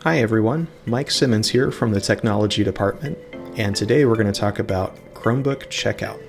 Hi everyone, Mike Simmons here from the Technology Department, and today we're going to talk about Chromebook Checkout.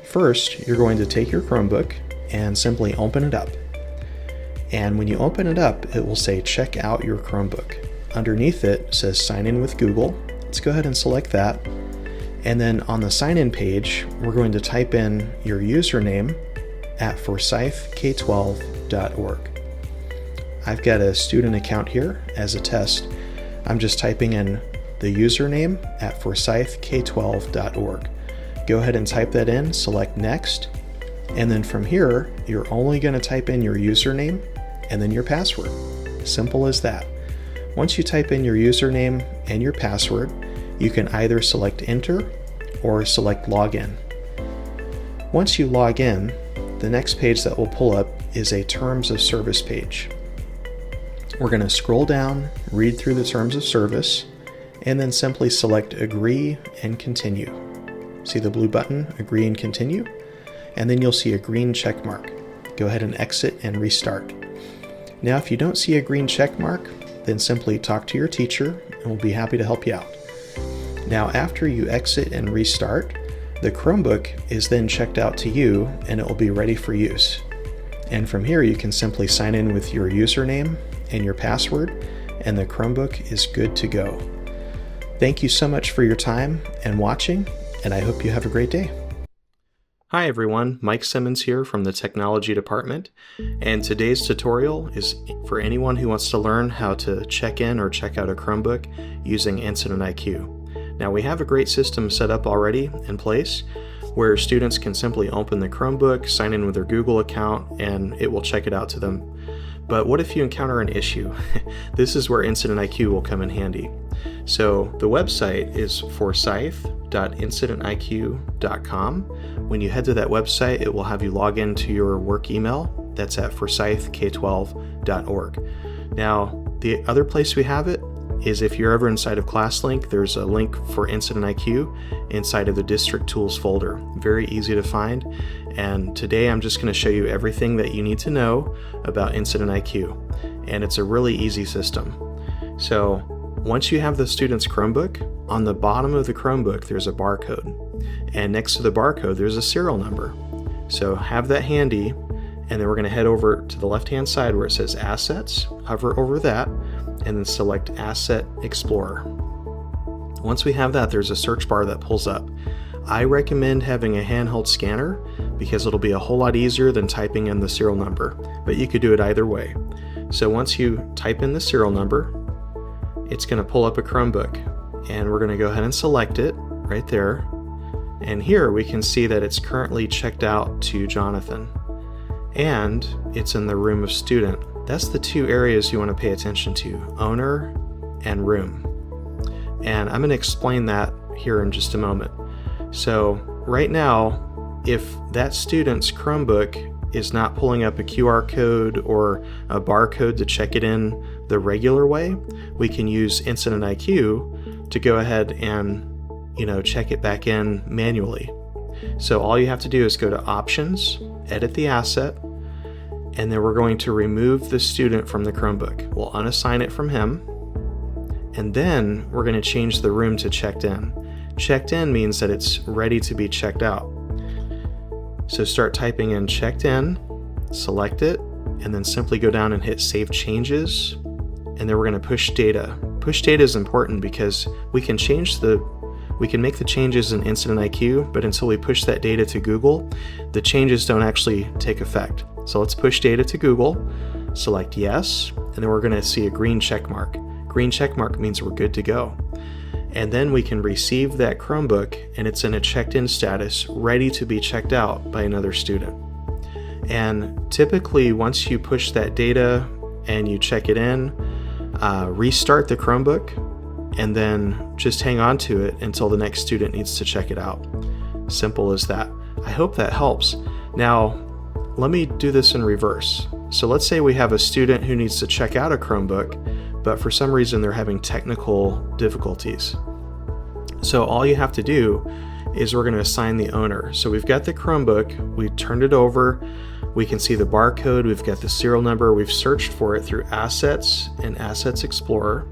First, you're going to take your Chromebook and simply open it up. And when you open it up, it will say check out your Chromebook. Underneath it says sign in with Google. Let's go ahead and select that. And then on the sign in page, we're going to type in your username at forsythk12.org. I've got a student account here as a test. I'm just typing in the username at forsythk12.org. Go ahead and type that in, select next, and then from here, you're only going to type in your username and then your password. Simple as that. Once you type in your username and your password, you can either select enter or select login. Once you log in, the next page that will pull up is a terms of service page. We're going to scroll down, read through the terms of service, and then simply select agree and continue. See the blue button, agree and continue? And then you'll see a green check mark. Go ahead and exit and restart. Now, if you don't see a green check mark, then simply talk to your teacher and we'll be happy to help you out. Now, after you exit and restart, the Chromebook is then checked out to you and it will be ready for use. And from here, you can simply sign in with your username and your password, and the Chromebook is good to go. Thank you so much for your time and watching, and I hope you have a great day. Hi everyone, Mike Simmons here from the Technology Department, and today's tutorial is for anyone who wants to learn how to check in or check out a Chromebook using Incident IQ. Now, we have a great system set up already in place where students can simply open the Chromebook, sign in with their Google account, and it will check it out to them. But what if you encounter an issue? This is where Incident IQ will come in handy. So the website is forsyth.incidentiq.com. When you head to that website, it will have you log into your work email. That's at forsythk12.org. Now, the other place we have it is if you're ever inside of ClassLink, there's a link for Incident IQ inside of the District Tools folder. Very easy to find. And today I'm just going to show you everything that you need to know about Incident IQ. And it's a really easy system. So once you have the student's Chromebook, on the bottom of the Chromebook there's a barcode. And next to the barcode there's a serial number. So have that handy, and then we're going to head over to the left-hand side where it says Assets, hover over that, and then select Asset Explorer. Once we have that, there's a search bar that pulls up. I recommend having a handheld scanner because it'll be a whole lot easier than typing in the serial number, but you could do it either way. So once you type in the serial number, it's going to pull up a Chromebook, and we're going to go ahead and select it right there. And here we can see that it's currently checked out to Jonathan, and it's in the room of student. That's the two areas you want to pay attention to, owner and room. And I'm going to explain that here in just a moment. So right now, if that student's Chromebook is not pulling up a QR code or a barcode to check it in the regular way, we can use Incident IQ to go ahead and check it back in manually. So all you have to do is go to Options, edit the asset, and then we're going to remove the student from the Chromebook. We'll unassign it from him, and then we're going to change the room to checked in. Checked in means that it's ready to be checked out. So start typing in checked in, select it, and then simply go down and hit Save Changes, and then we're going to push data. Push data is important because we can make the changes in Incident IQ, but until we push that data to Google, the changes don't actually take effect. So let's push data to Google, select yes, and then we're going to see a green check mark. Green check mark means we're good to go. And then we can receive that Chromebook, and it's in a checked in status, ready to be checked out by another student. And typically, once you push that data and you check it in, restart the Chromebook, and then just hang on to it until the next student needs to check it out. Simple as that. I hope that helps. Now, let me do this in reverse. So let's say we have a student who needs to check out a Chromebook, but for some reason they're having technical difficulties. So all you have to do is we're going to assign the owner. So we've got the Chromebook, we turned it over, we can see the barcode, we've got the serial number, we've searched for it through Assets and Assets Explorer,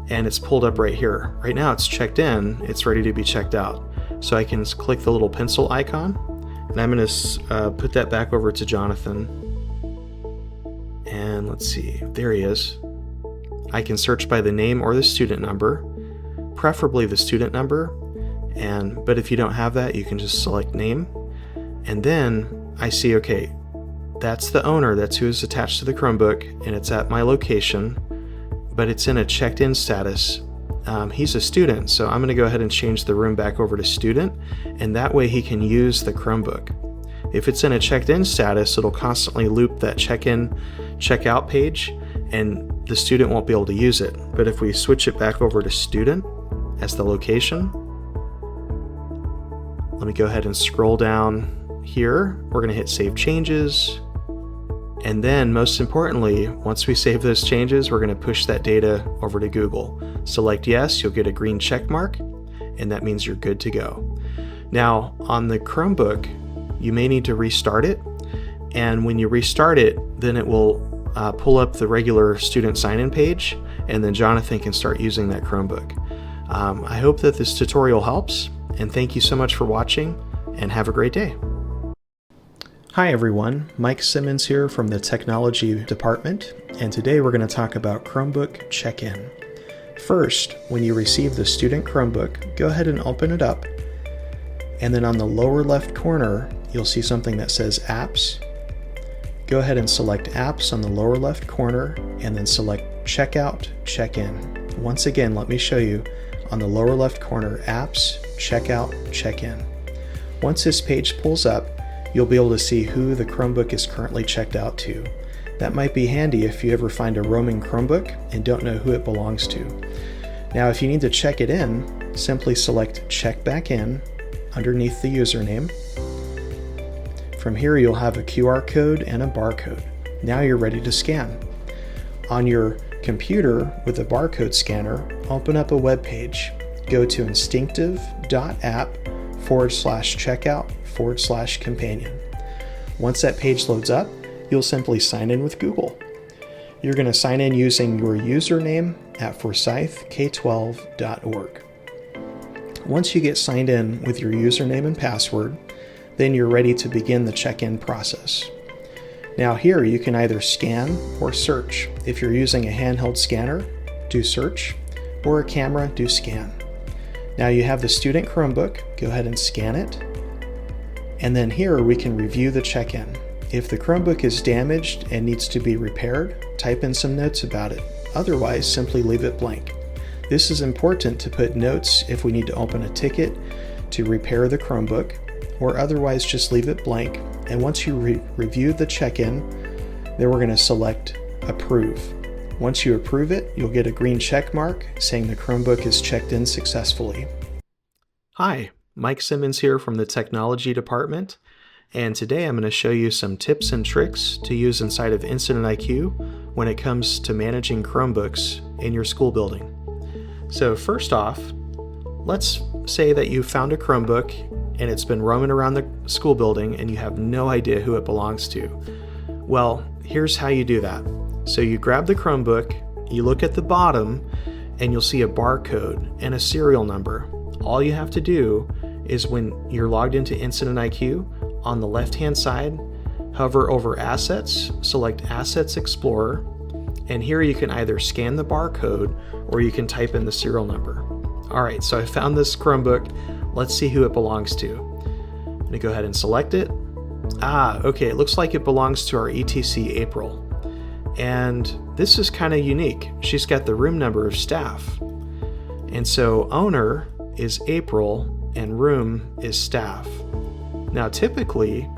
and it's pulled up right here. Right now it's checked in, it's ready to be checked out. So I can click the little pencil icon, and I'm going to put that back over to Jonathan. And let's see, there he is. I can search by the name or the student number, preferably the student number, but if you don't have that, you can just select name. And then I see, okay, that's the owner, that's who's attached to the Chromebook, and it's at my location, but it's in a checked in status. He's a student, so I'm going to go ahead and change the room back over to student, and that way he can use the Chromebook. If it's in a checked in status, it'll constantly loop that check-in, check-out page, and the student won't be able to use it. But if we switch it back over to student as the location, let me go ahead and scroll down here. We're going to hit Save Changes. And then, most importantly, once we save those changes, we're going to push that data over to Google. Select yes, you'll get a green check mark, and that means you're good to go. Now, on the Chromebook, you may need to restart it. And when you restart it, then it will pull up the regular student sign-in page, and then Jonathan can start using that Chromebook. I hope that this tutorial helps, and thank you so much for watching, and have a great day. Hi everyone, Mike Simmons here from the Technology Department, and today we're going to talk about Chromebook check-in. First, when you receive the student Chromebook, go ahead and open it up, and then on the lower left corner, you'll see something that says Apps. Go ahead and select Apps on the lower left corner, and then select Checkout, Check-in. Once again, let me show you on the lower left corner, Apps, Checkout, Check-in. Once this page pulls up, you'll be able to see who the Chromebook is currently checked out to. That might be handy if you ever find a roaming Chromebook and don't know who it belongs to. Now, if you need to check it in, simply select Check Back In underneath the username. From here, you'll have a QR code and a barcode. Now you're ready to scan. On your computer with a barcode scanner, open up a web page. Go to instinctive.app/checkout/companion. Once that page loads up, you'll simply sign in with Google. You're going to sign in using your username at forsythk12.org. Once you get signed in with your username and password, then you're ready to begin the check-in process. Now here you can either scan or search. If you're using a handheld scanner, do search, or a camera, do scan. Now you have the student Chromebook, go ahead and scan it. And then here we can review the check-in. If the Chromebook is damaged and needs to be repaired, type in some notes about it. Otherwise, simply leave it blank. This is important to put notes if we need to open a ticket to repair the Chromebook, or otherwise just leave it blank. And once you review the check-in, then we're going to select Approve. Once you approve it, you'll get a green check mark saying the Chromebook is checked in successfully. Hi, Mike Simmons here from the Technology Department, and today I'm going to show you some tips and tricks to use inside of Incident IQ when it comes to managing Chromebooks in your school building. So first off, let's say that you found a Chromebook and it's been roaming around the school building and you have no idea who it belongs to. Well, here's how you do that. So you grab the Chromebook, you look at the bottom, and you'll see a barcode and a serial number. All you have to do is when you're logged into Incident IQ, on the left-hand side, hover over Assets, select Assets Explorer, and here you can either scan the barcode or you can type in the serial number. All right, so I found this Chromebook. Let's see who it belongs to. I'm going to go ahead and select it. Okay, it looks like it belongs to our ETC April. And this is kind of unique. She's got the room number of staff. And so owner is April and room is staff. Now typically,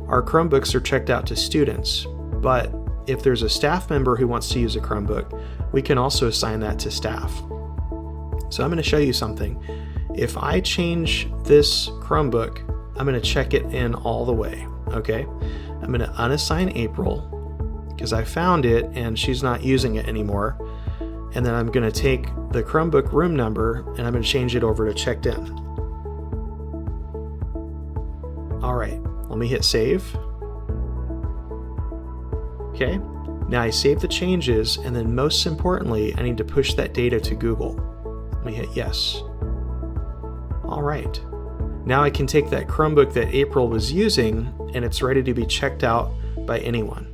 our Chromebooks are checked out to students, but if there's a staff member who wants to use a Chromebook, we can also assign that to staff. So I'm going to show you something. If I change this Chromebook, I'm going to check it in all the way, okay? I'm going to unassign April because I found it and she's not using it anymore. And then I'm going to take the Chromebook room number and I'm going to change it over to checked in. All right, let me hit save. Okay, Now I save the changes, and then most importantly, I need to push that data to Google. Let me hit yes. All right. Now I can take that Chromebook that April was using, and it's ready to be checked out by anyone.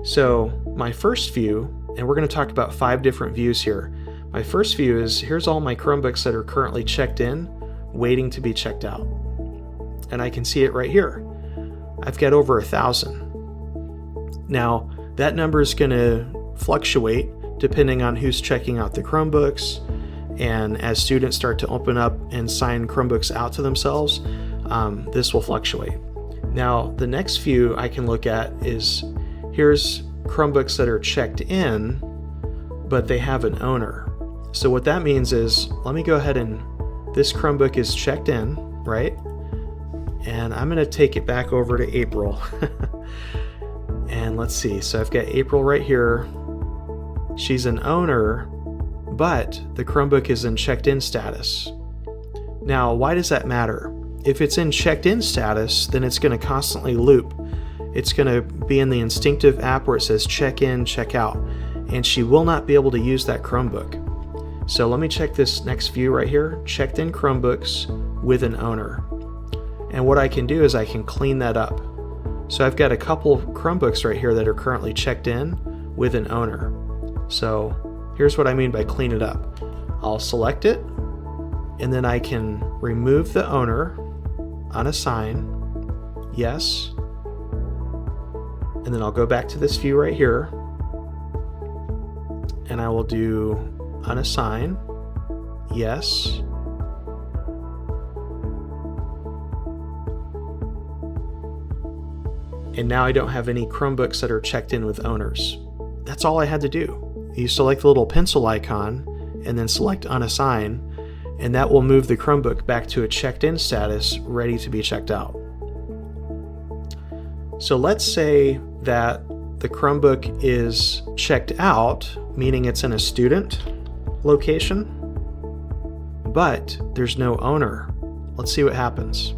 So my first view, and we're going to talk about 5 different views here. My first view is, here's all my Chromebooks that are currently checked in, waiting to be checked out. And I can see it right here. I've got over 1,000. Now, that number is going to fluctuate depending on who's checking out the Chromebooks. And as students start to open up and sign Chromebooks out to themselves, this will fluctuate. Now, the next view I can look at is, here's Chromebooks that are checked in, but they have an owner. So what that means is, let me go ahead and, this Chromebook is checked in, right? And I'm going to take it back over to April. And let's see, so I've got April right here. She's an owner, but the Chromebook is in checked in status. Now, why does that matter? If it's in checked in status, then it's going to constantly loop. It's going to be in the Instinctive app where it says check in, check out, and she will not be able to use that Chromebook. So let me check this next view right here, checked in Chromebooks with an owner. And what I can do is I can clean that up. So I've got a couple Chromebooks right here that are currently checked in with an owner. So here's what I mean by clean it up. I'll select it, and then I can remove the owner, unassign, yes, and then I'll go back to this view right here, and I will do unassign, yes, and now I don't have any Chromebooks that are checked in with owners. That's all I had to do. You select the little pencil icon and then select unassign, and that will move the Chromebook back to a checked in status, ready to be checked out. So let's say that the Chromebook is checked out, meaning it's in a student location, but there's no owner. Let's see what happens.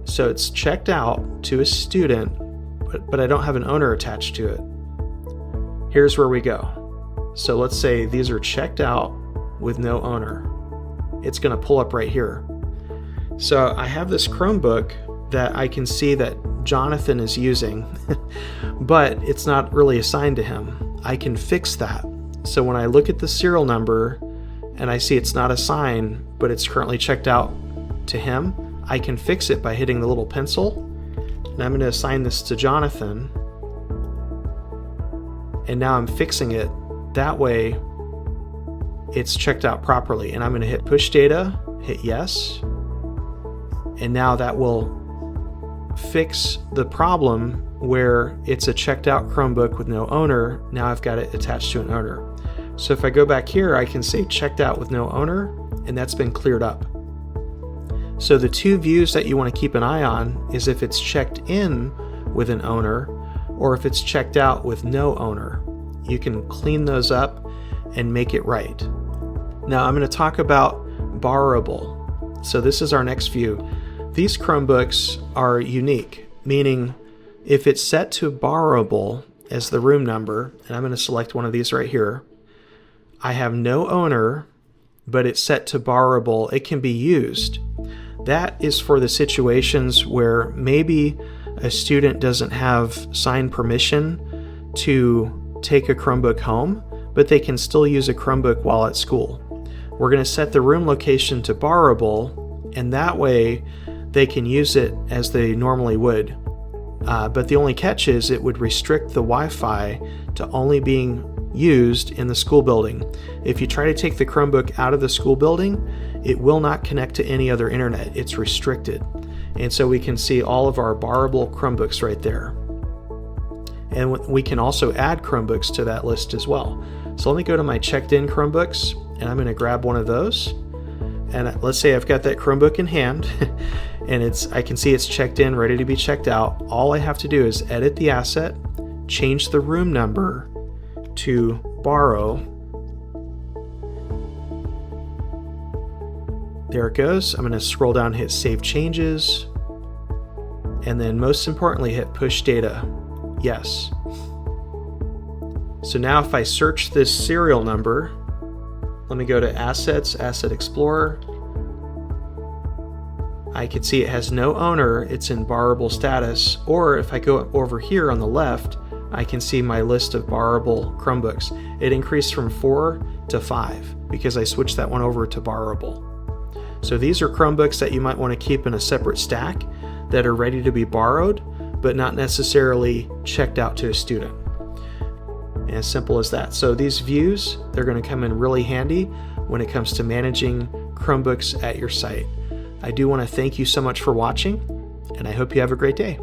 So it's checked out to a student, but I don't have an owner attached to it. Here's where we go. So let's say these are checked out with no owner. It's going to pull up right here. So I have this Chromebook that I can see that Jonathan is using, but it's not really assigned to him. I can fix that. So when I look at the serial number and I see it's not assigned, but it's currently checked out to him, I can fix it by hitting the little pencil. And I'm going to assign this to Jonathan. And now I'm fixing it. That way it's checked out properly. And I'm going to hit push data, hit yes. And now that will fix the problem where it's a checked out Chromebook with no owner. Now I've got it attached to an owner. So if I go back here, I can say checked out with no owner, and that's been cleared up. So the 2 views that you want to keep an eye on is if it's checked in with an owner or if it's checked out with no owner. You can clean those up and make it right. Now I'm going to talk about borrowable. So this is our next view. These Chromebooks are unique, meaning if it's set to borrowable as the room number, and I'm going to select one of these right here, I have no owner, but it's set to borrowable. It can be used. That is for the situations where maybe a student doesn't have signed permission to take a Chromebook home, but they can still use a Chromebook while at school. We're going to set the room location to borrowable, and that way they can use it as they normally would. But the only catch is it would restrict the Wi-Fi to only being used in the school building. If you try to take the Chromebook out of the school building, it will not connect to any other internet. It's restricted. And so we can see all of our borrowable Chromebooks right there. And we can also add Chromebooks to that list as well. So let me go to my checked in Chromebooks, and I'm going to grab one of those. And let's say I've got that Chromebook in hand and I can see it's checked in, ready to be checked out. All I have to do is edit the asset, change the room number to borrow. There it goes. I'm going to scroll down, hit save changes, and then most importantly hit push data. Yes. So now if I search this serial number, let me go to Assets, Asset Explorer. I can see it has no owner, it's in borrowable status, or if I go over here on the left, I can see my list of borrowable Chromebooks. It increased from 4 to 5 because I switched that one over to borrowable. So these are Chromebooks that you might want to keep in a separate stack that are ready to be borrowed, but not necessarily checked out to a student. And as simple as that. So these views, they're going to come in really handy when it comes to managing Chromebooks at your site. I do want to thank you so much for watching, and I hope you have a great day.